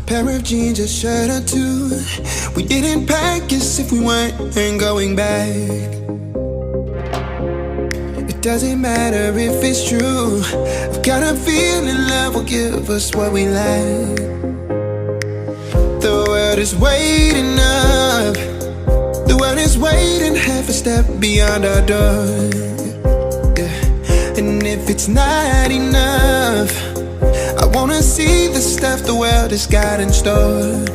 Pair of jeans, a shirt or two. We didn't pack as if we weren't going back. It doesn't matter if it's true. I've got a feeling love will give us what we lack. The world is waiting up. The world is waiting half a step beyond our door. Yeah. And if it's not enough, I wanna see the stuff the world has got in store.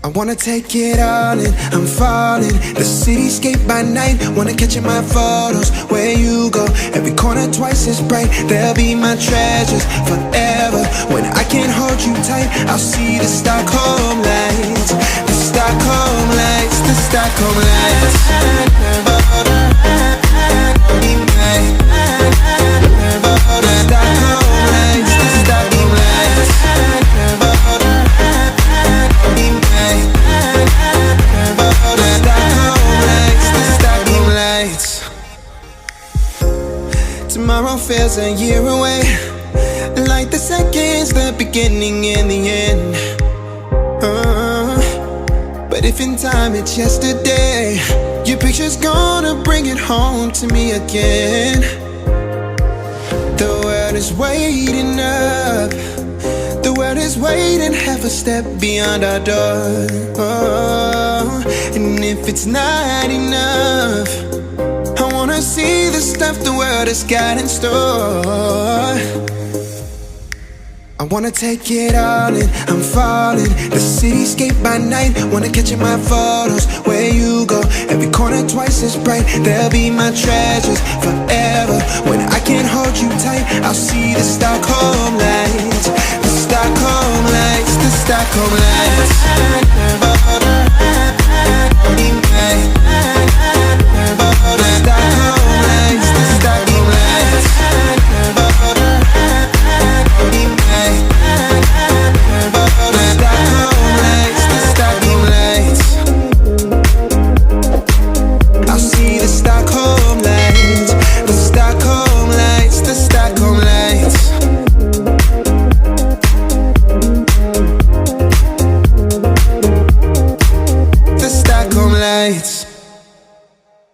I wanna take it all in, I'm falling. The cityscape by night, wanna catch in my photos. Where you go, every corner twice as bright. They'll be my treasures forever. When I can't hold you tight, I'll see the Stockholm lights. The Stockholm lights, the Stockholm lights. Tomorrow feels a year away, like the seconds, the beginning and the end. But if in time it's yesterday, your picture's gonna bring it home to me again. The world is waiting up. The world is waiting half a step beyond our door. And if it's not enough, I wanna see the stuff the world has got in store. I wanna take it all in, I'm falling. The cityscape by night, wanna catch in my photos. Where you go, every corner twice as bright. They'll be my treasures forever. When I can't hold you tight, I'll see the Stockholm lights. The Stockholm lights, the Stockholm lights. Lights.